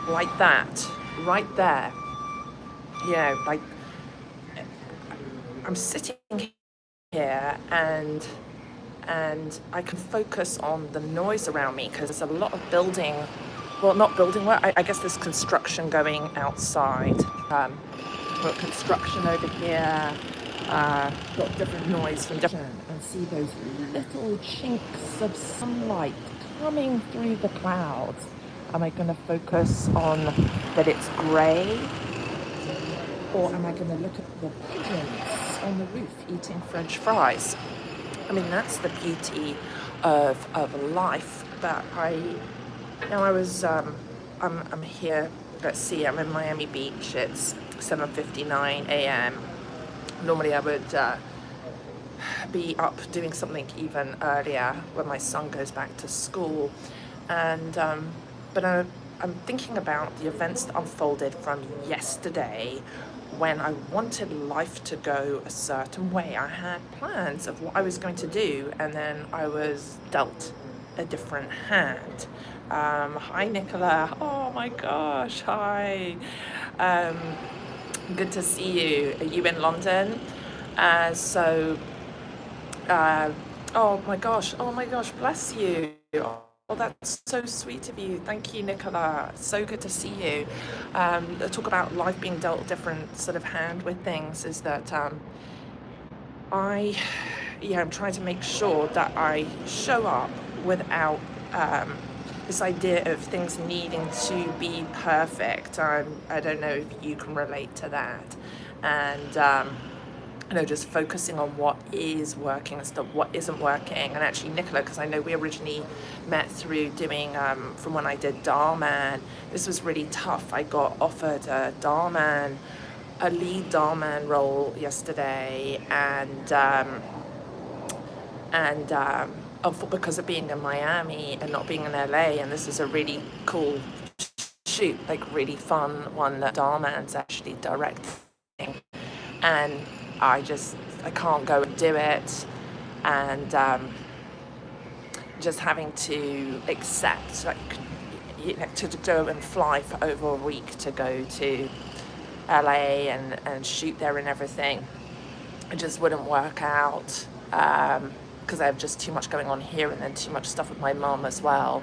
like that, right there. You know, like I'm sitting here and I can focus on the noise around me because there's a lot of building, well, not building work, I guess there's construction going outside. Got construction over here, got different noise from different, and see those little chinks of sunlight coming through the clouds. Am I going to focus on that it's grey, or am I going to look at the pigeons on the roof eating French fries? I mean, that's the beauty of life. But I'm here. Let's see, I'm in Miami Beach. It's 7:59 a.m. Normally I would be up doing something even earlier when my son goes back to school, and I'm thinking about the events that unfolded from yesterday when I wanted life to go a certain way. I had plans of what I was going to do, and then I was dealt a different hand. Hi, Nicola. Oh my gosh, hi. Good to see you. Are you in London? So, oh my gosh, bless you. Oh, that's so sweet of you. Thank you, Nicola. So good to see you. The talk about life being dealt a different sort of hand with things is that I'm trying to make sure that I show up without this idea of things needing to be perfect. I don't know if you can relate to that. And just focusing on what is working and stuff, what isn't working. And actually, Nicola, because I know we originally met through doing, from when I did Darman, this was really tough. I got offered a lead Darman role yesterday, because of being in Miami and not being in LA, and this is a really cool shoot, like really fun one that Darman's actually directing, and I can't go and do it, and just having to accept, to go and fly for over a week to go to LA and shoot there and everything. It just wouldn't work out because I have just too much going on here, and then too much stuff with my mom as well,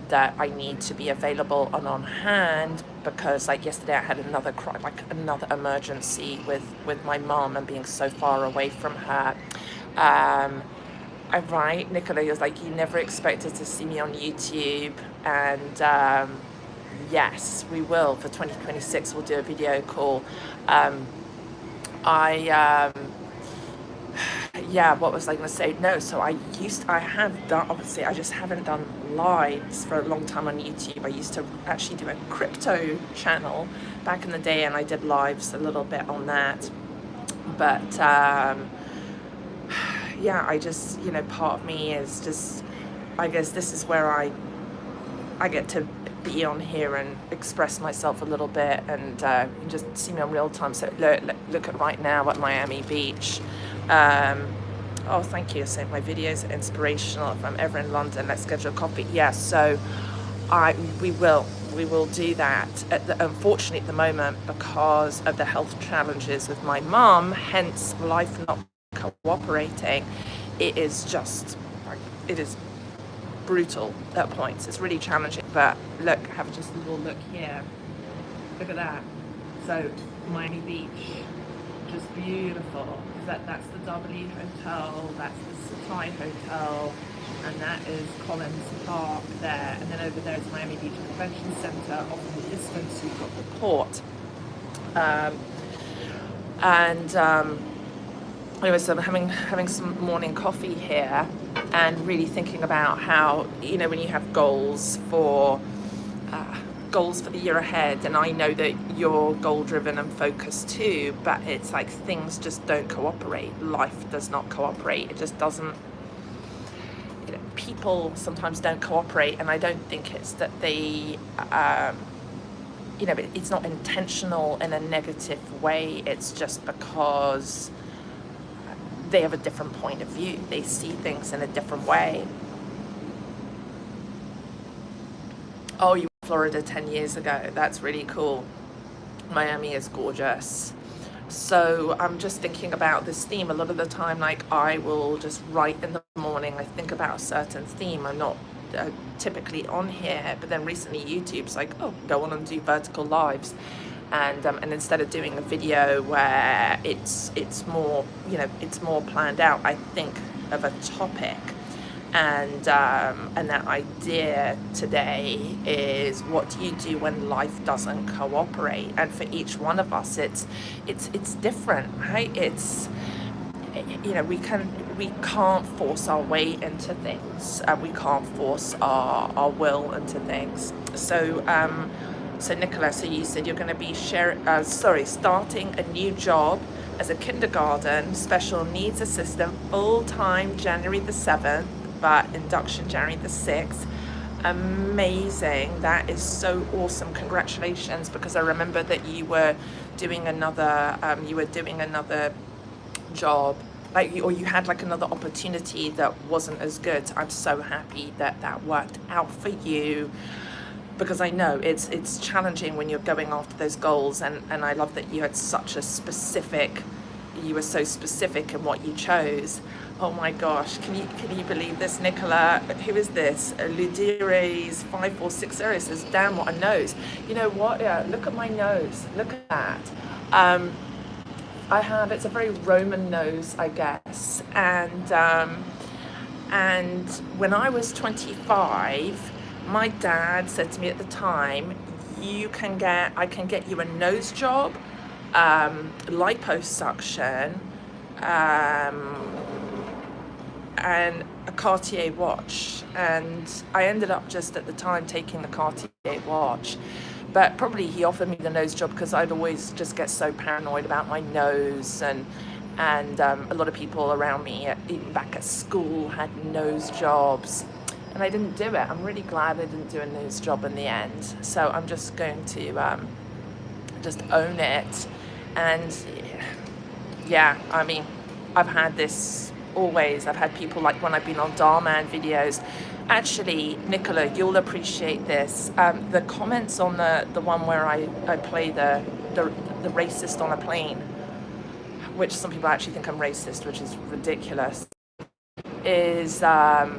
that I need to be available and on hand, because like yesterday I had another emergency with my mom and being so far away from her. I'm right, Nicola, you're like, you never expected to see me on YouTube, and yes, we will. For 2026 we'll do a video call. What was I going to say? No, so I have done, obviously, I just haven't done lives for a long time on YouTube. I used to actually do a crypto channel back in the day, and I did lives a little bit on that. But I just, part of me is just, I guess this is where I get to be on here and express myself a little bit, and you just see me on real time. So look at right now at Miami Beach. Oh, thank you. So my videos are inspirational. If I'm ever in London, let's schedule a coffee. Yes, so we will do that. Unfortunately, at the moment, because of the health challenges with my mum, hence life not cooperating, it is brutal at points. It's really challenging. But look, have just a little look here. Look at that. So Miami Beach, just beautiful. That's the W Hotel, that's the Satai Hotel, and that is Collins Park there. And then over there is Miami Beach Convention Center. Off in the distance, you've got the port. Anyway, so I'm having some morning coffee here, and really thinking about how, when you have goals for the year ahead, and I know that you're goal driven and focused too, but it's like things just don't cooperate. Life does not cooperate. It just doesn't. People sometimes don't cooperate, and I don't think it's that they it's not intentional in a negative way. It's just because they have a different point of view. They see things in a different way. Oh, you Florida 10 years ago. That's really cool. Miami is gorgeous. So I'm just thinking about this theme. A lot of the time, like, I will just write in the morning, I think about a certain theme. I'm not typically on here, but then recently YouTube's like, oh, go on and do vertical lives. And instead of doing a video where it's more, you know, it's more planned out, I think of a topic. And that idea today is, what do you do when life doesn't cooperate? And for each one of us, it's different, right? It's, you know, we can't force our way into things, and we can't force our will into things. So Nicola, so you said you're going to be starting a new job as a kindergarten special needs assistant, full-time January the 7th, but induction January the 6th. Amazing. That is so awesome. Congratulations, because I remember that you were doing another job, or you had like another opportunity that wasn't as good. I'm so happy that that worked out for you, because I know it's challenging when you're going after those goals, and I love that you were so specific in what you chose. Oh my gosh, can you believe this, Nicola? Who is this? Ludires 5460 says, damn, what a nose. You know what? Yeah, look at my nose. Look at that. It's a very Roman nose, I guess. And when I was 25, my dad said to me at the time, I can get you a nose job, liposuction, and a Cartier watch. And I ended up just at the time taking the Cartier watch. But probably he offered me the nose job because I'd always just get so paranoid about my nose, and a lot of people around me, even back at school, had nose jobs, and I didn't do it. I'm really glad I didn't do a nose job in the end. So I'm just going to just own it. And yeah, I mean, I've had this always. I've had people, like when I've been on Darman videos. Actually, Nicola, you'll appreciate this. The comments on the one where I play the racist on a plane, which some people actually think I'm racist, which is ridiculous, is all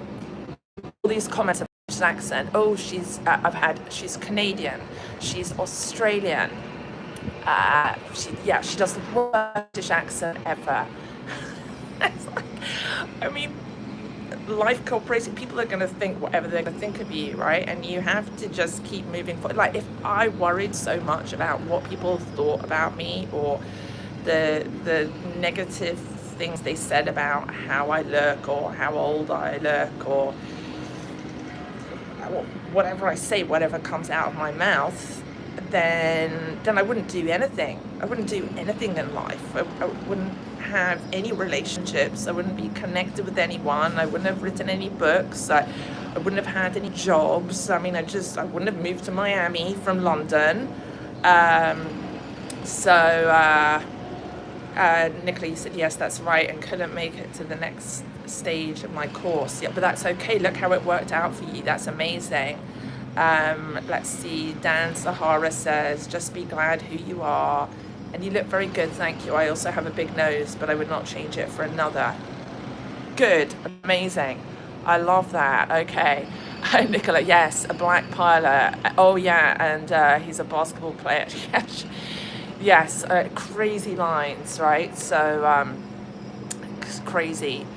these comments about British accent. Oh, she's Canadian, she's Australian. She does the worst British accent ever. It's like, I mean, life cooperating, people are going to think whatever they're going to think of you, right? And you have to just keep moving forward. Like, if I worried so much about what people thought about me, or the negative things they said about how I look, or how old I look, or whatever I say, whatever comes out of my mouth, then I wouldn't do anything. I wouldn't do anything in life. I wouldn't have any relationships. I wouldn't be connected with anyone. I wouldn't have written any books. I wouldn't have had any jobs. I mean, I wouldn't have moved to Miami from London. Nicola, you said yes, that's right, and couldn't make it to the next stage of my course. Yeah, but that's okay. Look how it worked out for you. That's amazing. Let's see. Dan Sahara says, just be glad who you are. And you look very good, thank you. I also have a big nose, but I would not change it for another. Good, amazing. I love that. Okay. Nicola, yes, a black pilot. Oh yeah, and he's a basketball player. Yes, crazy lines, right? So crazy.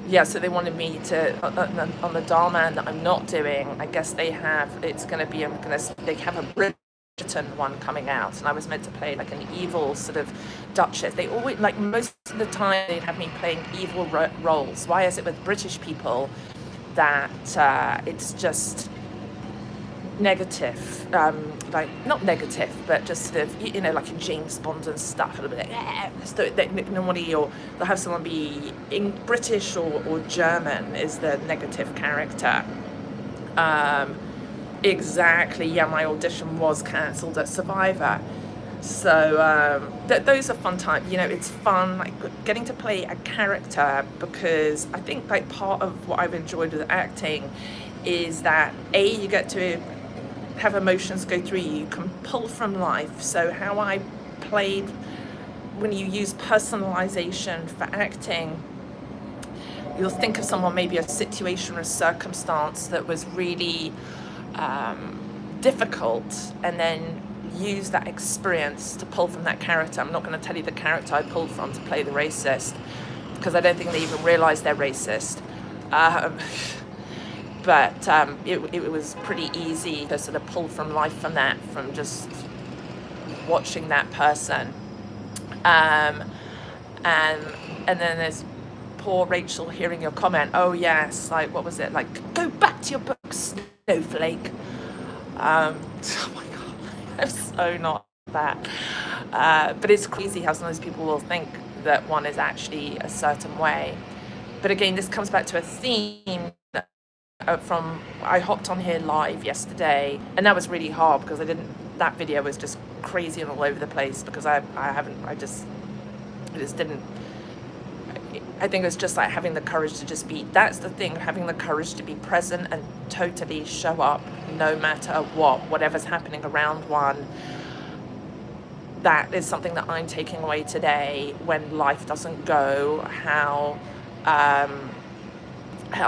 Yeah, so they wanted me to, on the Darman that I'm not doing, I guess they have a Britain one coming out, and I was meant to play like an evil sort of Duchess. They always, like most of the time, they'd have me playing evil roles. Why is it with British people that it's just negative, like not negative, but just sort of, you know, like in James Bond and stuff, it'll be like, normally, or they'll have someone be British or German is the negative character. Exactly, yeah, my audition was cancelled at Survivor. So those are fun times, you know. It's fun, like getting to play a character, because I think like part of what I've enjoyed with acting is that you get to have emotions go through you, you can pull from life. So how I played, when you use personalization for acting, you'll think of someone, maybe a situation or a circumstance that was really difficult, and then use that experience to pull from that character. I'm not going to tell you the character I pulled from to play the racist, because I don't think they even realise they're racist. But it was pretty easy to sort of pull from life from that, from just watching that person. And then there's poor Rachel hearing your comment, oh yes, like what was it, like, go back to your book, snowflake. Oh my god, I'm so not that. But it's crazy how sometimes people will think that one is actually a certain way. But again, this comes back to a theme from, I hopped on here live yesterday, and that was really hard because that video was just crazy and all over the place, because I just didn't. I think it's just like having the courage to just be, that's the thing, having the courage to be present and totally show up no matter whatever's happening around one. That is something that I'm taking away today when life doesn't go how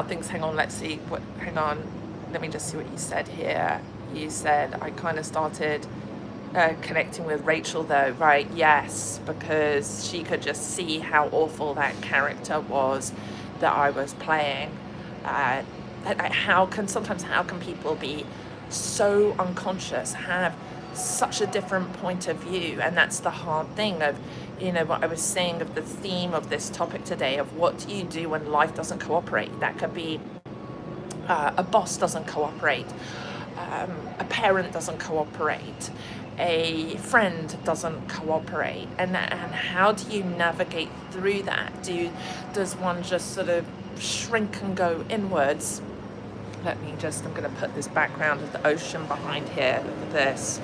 things, hang on, let me just see what you said here. You said, I kind of started connecting with Rachel though, right? Yes, because she could just see how awful that character was that I was playing. How can people be so unconscious, have such a different point of view? And that's the hard thing of, what I was saying of the theme of this topic today, of what do you do when life doesn't cooperate? That could be a boss doesn't cooperate, a parent doesn't cooperate, a friend doesn't cooperate, and how do you navigate through that? Does one just sort of shrink and go inwards? I'm going to put this background of the ocean behind here. Look at this.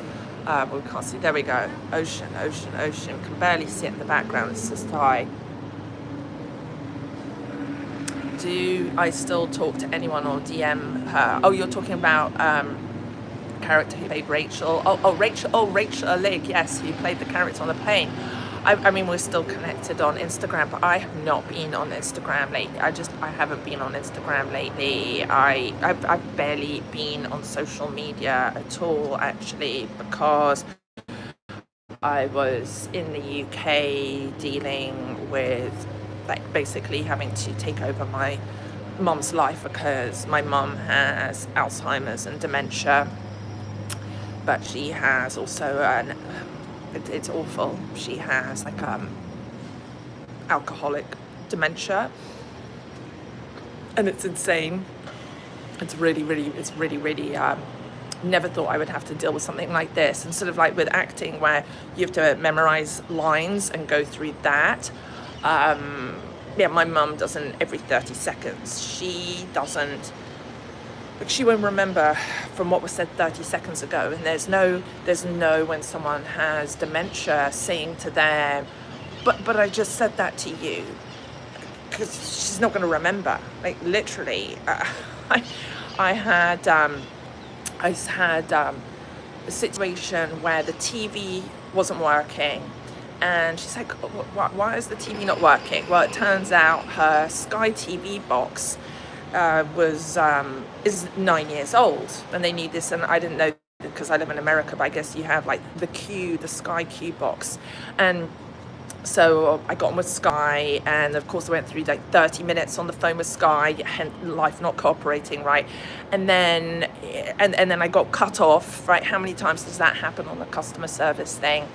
We can't see. There we go. Ocean. Can barely see it in the background. It's just high. Do I still talk to anyone or DM her? Oh, you're talking about character who played Rachel. Rachel Alec, yes, who played the character on the plane. I mean, we're still connected on Instagram, but I have not been on Instagram lately. I haven't been on Instagram lately. I've barely been on social media at all, actually, because I was in the UK dealing with, like, basically having to take over my mum's life, because my mum has Alzheimer's and dementia, but she has also it's awful. She has like alcoholic dementia, and it's insane. It's really never thought I would have to deal with something like this. And sort of like with acting, where you have to memorize lines and go through that. My mum doesn't every 30 seconds. She doesn't. She won't remember from what was said 30 seconds ago, and there's no when someone has dementia saying to them, but I just said that to you, because she's not going to remember. Like, literally, I had a situation where the TV wasn't working, and she's like, why is the TV not working? Well, it turns out her Sky TV box is 9 years old, and they need this, and I didn't know, because I live in America, but I guess you have like the Sky Q box. And so I got on with Sky, and of course I went through like 30 minutes on the phone with Sky, hence life not cooperating, right? And then I got cut off, right? How many times does that happen on the customer service thing?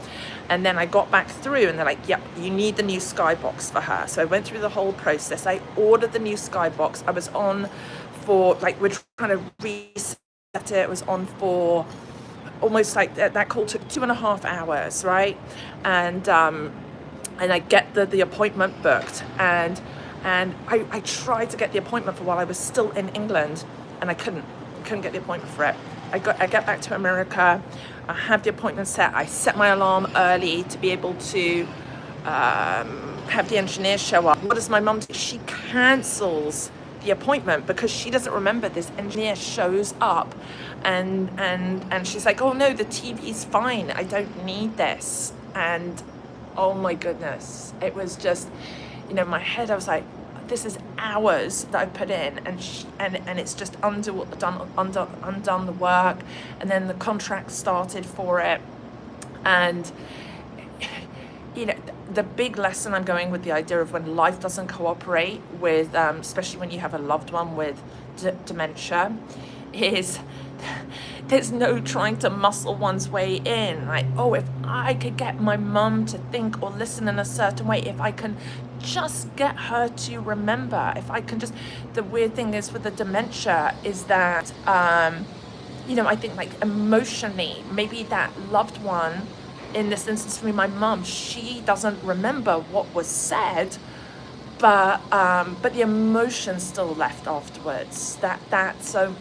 And then I got back through, and they're like, yep, you need the new Sky box for her. So I went through the whole process. I ordered the new Sky box. I was on for, like, we're trying to reset it. It was on for almost like that call took 2.5 hours, right? And I get the appointment booked, and I tried to get the appointment for while I was still in England, and I couldn't get the appointment for it. I get back to America, I have the appointment set, I set my alarm early to be able to have the engineer show up. What does my mum do? She cancels the appointment because she doesn't remember. This engineer shows up and she's like, oh no, the TV's fine, I don't need this. And oh my goodness, it was just, my head, I was like, this is hours that I've put in, and it's just undone the work. And then the contract started for it, and the big lesson I'm going with the idea of when life doesn't cooperate with, especially when you have a loved one with dementia, is there's no trying to muscle one's way in. Like, oh, if I could get my mum to think or listen in a certain way, if I can just get her to remember, if I can just, the weird thing is with the dementia is that, I think like emotionally, maybe that loved one, in this instance for me, my mum, she doesn't remember what was said, but the emotion still left afterwards. So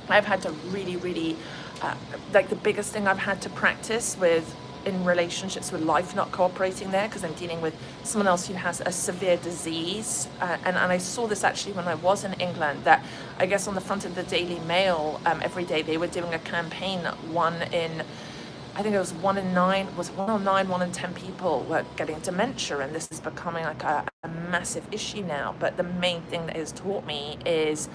I've had to really, like the biggest thing I've had to practice with in relationships with life not cooperating there, because I'm dealing with someone else who has a severe disease, and I saw this actually when I was in England, that I guess on the front of the Daily Mail every day they were doing a campaign that I think it was 1 in 9, 1 in 10 people were getting dementia, and this is becoming like a massive issue now. But the main thing that it has taught me is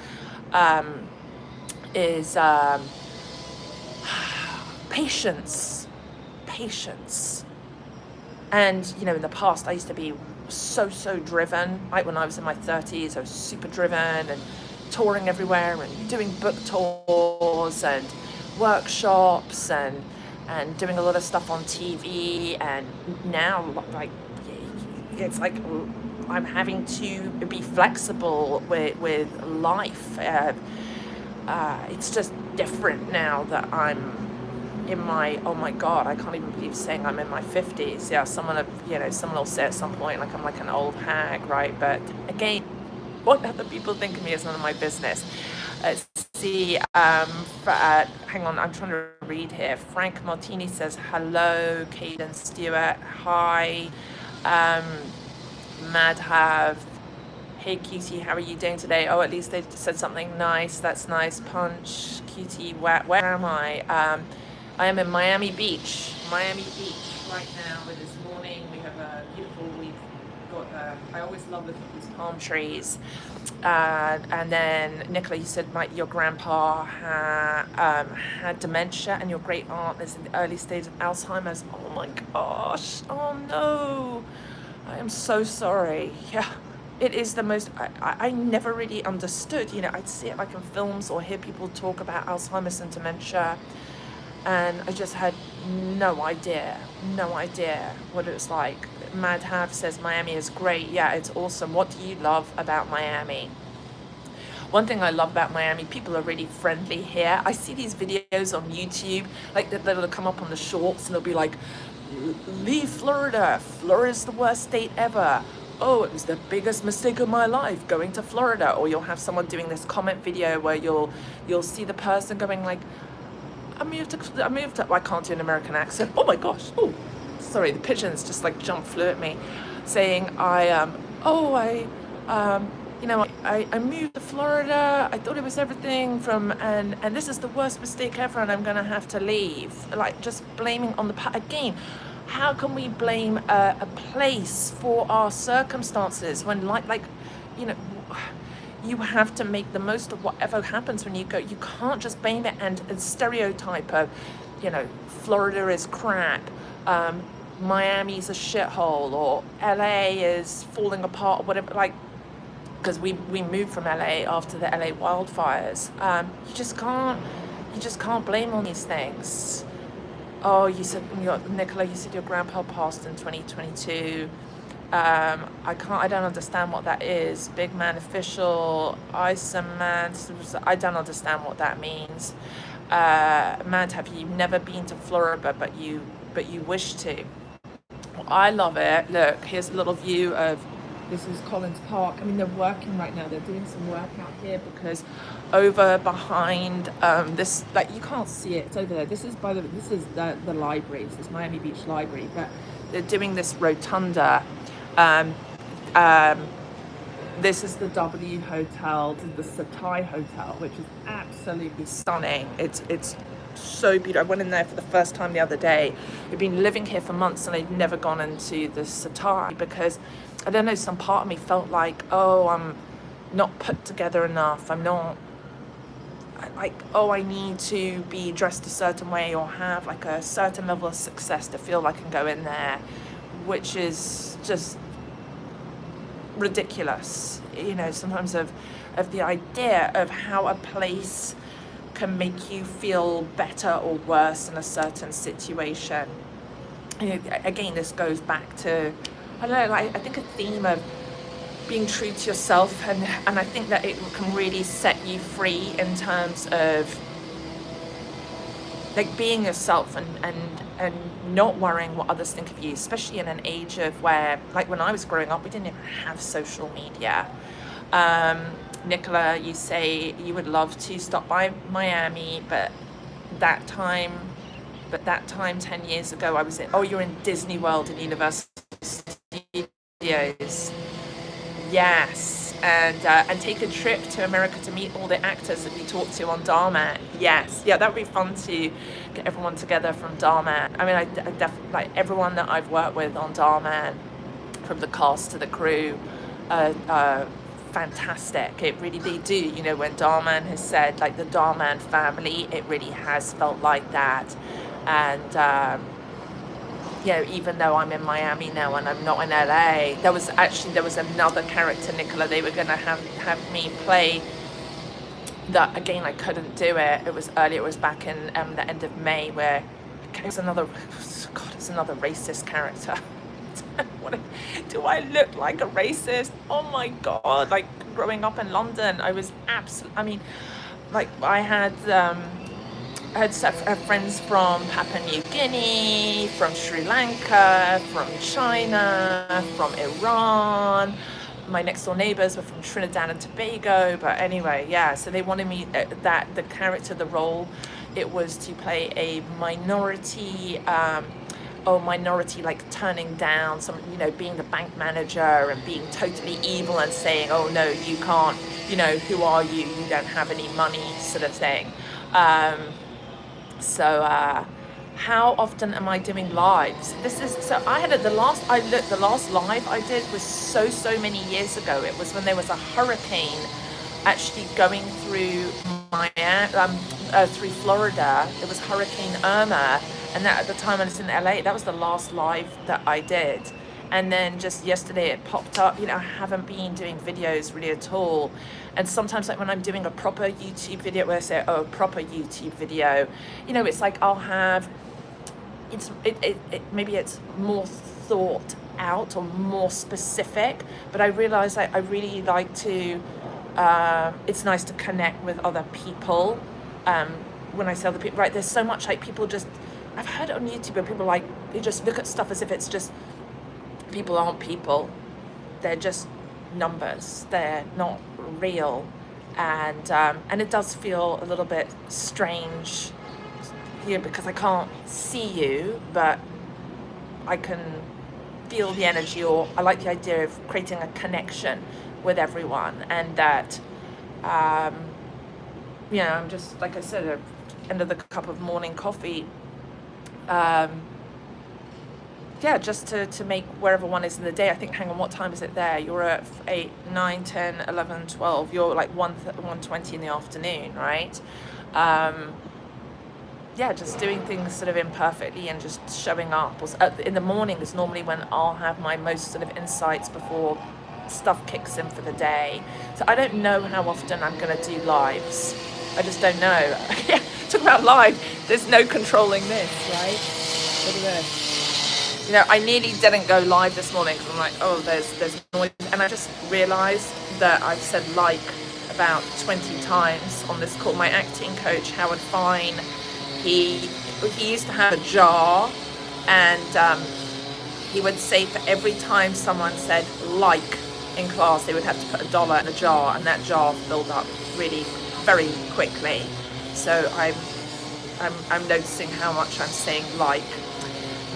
patience. And in the past I used to be so driven. Like when I was in my 30s, I was super driven and touring everywhere and doing book tours and workshops and doing a lot of stuff on TV. And now, like, it's like I'm having to be flexible with life. It's just different now that I'm in my, oh my God, I can't even believe saying I'm in my 50s. Yeah, someone will say at some point like I'm like an old hag, right? But again, what other people think of me is none of my business. Hang on, I'm trying to read here. Frank Martini says hello. Caden Stewart, hi. Madhav, hey Cutie, how are you doing today? Oh, at least they said something nice. That's nice. Punch, Cutie, where am I? I am in Miami Beach right now. It is morning. We have a beautiful, we've got, I always love looking at these palm trees. And then Nicola, you said your grandpa had dementia, and your great aunt is in the early stage of Alzheimer's. Oh my gosh, oh no, I am so sorry. Yeah, it is the most, I never really understood, I'd see it like in films or hear people talk about Alzheimer's and dementia, and I just had no idea what it was like. Madhav says Miami is great. Yeah, it's awesome. What do you love about Miami? One thing I love about Miami, people are really friendly here. I see these videos on YouTube, like that'll come up on the shorts, and they'll be like, leave Florida. Florida's the worst state ever. Oh, it was the biggest mistake of my life going to Florida. Or you'll have someone doing this comment video where you'll see the person going like, I moved to, I can't do an American accent. Oh my gosh. Oh, sorry, the pigeons just like flew at me, saying I moved to Florida. I thought it was everything and this is the worst mistake ever, and I'm gonna have to leave. Like, just blaming on again. How can we blame a place for our circumstances when you have to make the most of whatever happens when you go. You can't just blame it and stereotype of, Florida is crap, Miami's a shithole, or LA is falling apart, or whatever. Like, because we moved from LA after the LA wildfires. You just can't blame on these things. Oh, you said, Nicola, you said your grandpa passed in 2022. I don't understand what that is. Big man official, ISA man, I don't understand what that means. Have you never been to Florida, but you wish to? Well, I love it. Look, here's a little view of, this is Collins Park. I mean, they're working right now. They're doing some work out here because over behind this, like, you can't see it. It's over there. This is the library. This is Miami Beach Library, but they're doing this rotunda. This is the W Hotel, the Satai Hotel, which is absolutely stunning. It's so beautiful. I went in there for the first time the other day. I've been living here for months and I'd never gone into the Satai because, I don't know, some part of me felt like, oh, I'm not put together enough. I'm not, like, oh, I need to be dressed a certain way or have like a certain level of success to feel like I can go in there, which is just ridiculous, you know, sometimes of the idea of how a place can make you feel better or worse in a certain situation. You know, again, this goes back to, I don't know, like, I think a theme of being true to yourself, and I think that it can really set you free in terms of like being yourself and not worrying what others think of you, especially in an age of where, like when I was growing up, we didn't even have social media. Nicola, you say you would love to stop by Miami, but that time 10 years ago, I was in, oh, you're in Disney World and Universal Studios. Yes, and take a trip to America to meet all the actors that we talked to on Dharma. Yes, yeah, that would be fun to get everyone together from Dharma. I mean, I definitely, like, everyone that I've worked with on Dharma, from the cast to the crew, fantastic. It really, they do, you know, when Darman has said, like, the Darman family, it really has felt like that. And you know, even though I'm in Miami now and I'm not in LA, there was another character, Nicola, they were going to have me play, that again I couldn't do it. It was earlier, it was back in the end of May, where it's another racist character. What, do I look like a racist? Oh my god, like growing up in London, I was I mean, like, I had friends from Papua New Guinea, from Sri Lanka, from China, from Iran. My next door neighbors were from Trinidad and Tobago. But anyway, yeah, so they wanted me, that the character, the role, it was to play a minority, like turning down some, you know, being the bank manager and being totally evil and saying, oh no, you can't, you know, who are you? You don't have any money, sort of thing. So how often am I doing lives? I had the last live I did was so many years ago. It was when there was a hurricane actually going through through Florida. It was Hurricane Irma, and that at the time I was in LA. That was the last live that I did. And then just yesterday it popped up. You know, I haven't been doing videos really at all. And sometimes, like when I'm doing a proper YouTube video, where I say, oh, a proper YouTube video, you know, it's like I'll have, maybe it's more thought out or more specific, but I realize that I really like to, it's nice to connect with other people. When I say other people, right, there's so much, like, people just, I've heard it on YouTube where people, like, they just look at stuff as if it's just, people aren't people, they're just numbers, they're not real. And it does feel a little bit strange, you know, because I can't see you, but I can feel the energy, or I like the idea of creating a connection with everyone. And that, you know, I'm just, like I said, at the end of the cup of morning coffee, yeah, just to make wherever one is in the day. I think, hang on, what time is it there? You're at 8, 9, 10, 11, 12. You're like 1:20 in the afternoon, right? Yeah, just doing things sort of imperfectly and just showing up. In the morning is normally when I'll have my most sort of insights before stuff kicks in for the day. So I don't know how often I'm going to do lives. I just don't know. Yeah, talk about live. There's no controlling this, right? Look at this. You know, I nearly didn't go live this morning because I'm like, oh, there's noise. And I just realized that I've said like about 20 times on this call. My acting coach, Howard Fine, he used to have a jar, and he would say for every time someone said like in class, they would have to put $1 in a jar, and that jar filled up really very quickly. So I'm noticing how much I'm saying like.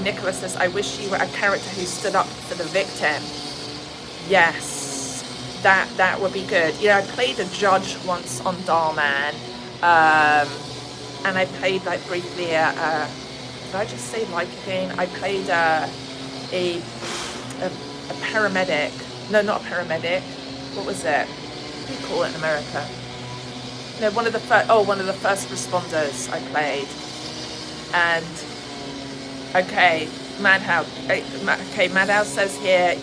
Nicholas says, I wish you were a character who stood up for the victim. Yes, that would be good. Yeah, I played a judge once on Darman, and I played like briefly did I just say like again? I played a paramedic. No, not a paramedic. What was it? What do you call it in America? No, one of the first responders I played. And okay, Madhouse says here,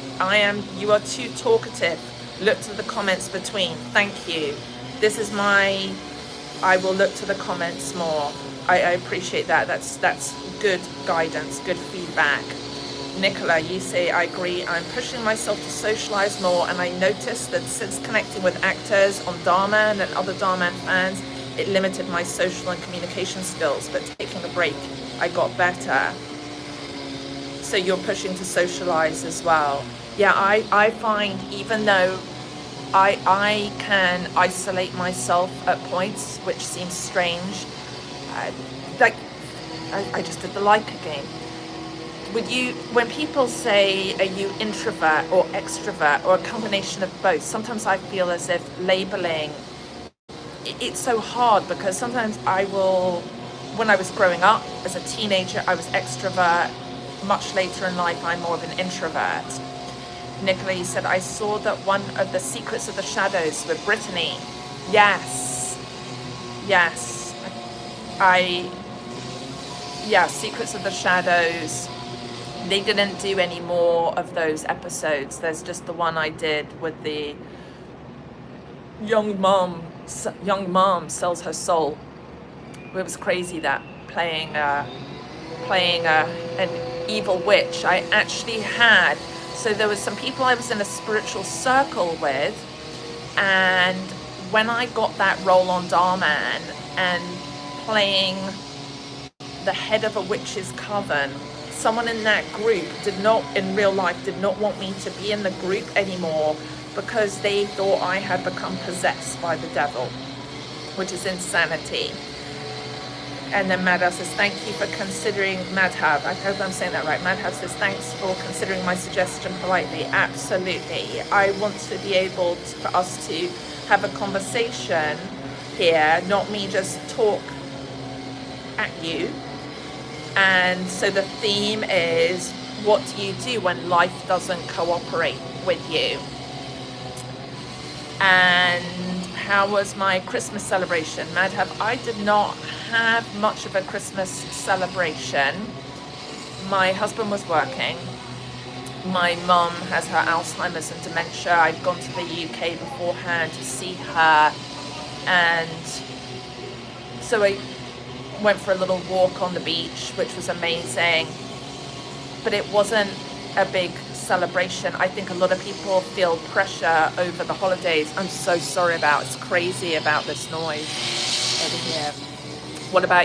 you are too talkative. Look to the comments between. Thank you. This is I will look to the comments more. I appreciate that. That's good guidance, good feedback. Nicola, you say, I agree. I'm pushing myself to socialize more, and I noticed that since connecting with actors on Darman and other Darman fans, it limited my social and communication skills, but taking a break, I got better. So you're pushing to socialize as well. Yeah, I find even though I can isolate myself at points, which seems strange, like I just did the like again. When people say, are you introvert or extrovert or a combination of both, sometimes I feel as if labeling, it's so hard because sometimes when I was growing up as a teenager, I was extrovert. Much later in life, I'm more of an introvert. Nicola, you said, I saw that one of the Secrets of the Shadows with Brittany. Yes. Secrets of the Shadows. They didn't do any more of those episodes. There's just the one I did with the young mom sells her soul. It was crazy that playing an evil witch. I actually had, so there was some people I was in a spiritual circle with, and when I got that role on Darman and playing the head of a witch's coven, someone in that group in real life did not want me to be in the group anymore because they thought I had become possessed by the devil, which is insanity. And then Madhav says, thank you for considering, Madhav, I hope I'm saying that right. Madhav says, thanks for considering my suggestion politely. Absolutely. I want to be able for us to have a conversation here, not me just talk at you. And so the theme is, what do you do when life doesn't cooperate with you? And how was my Christmas celebration? Madhav, I did not have much of a Christmas celebration. My husband was working. My mum has her Alzheimer's and dementia. I'd gone to the UK beforehand to see her. And so I went for a little walk on the beach, which was amazing, but it wasn't a big celebration. I think a lot of people feel pressure over the holidays. I'm so sorry it's crazy about this noise over here. What about you?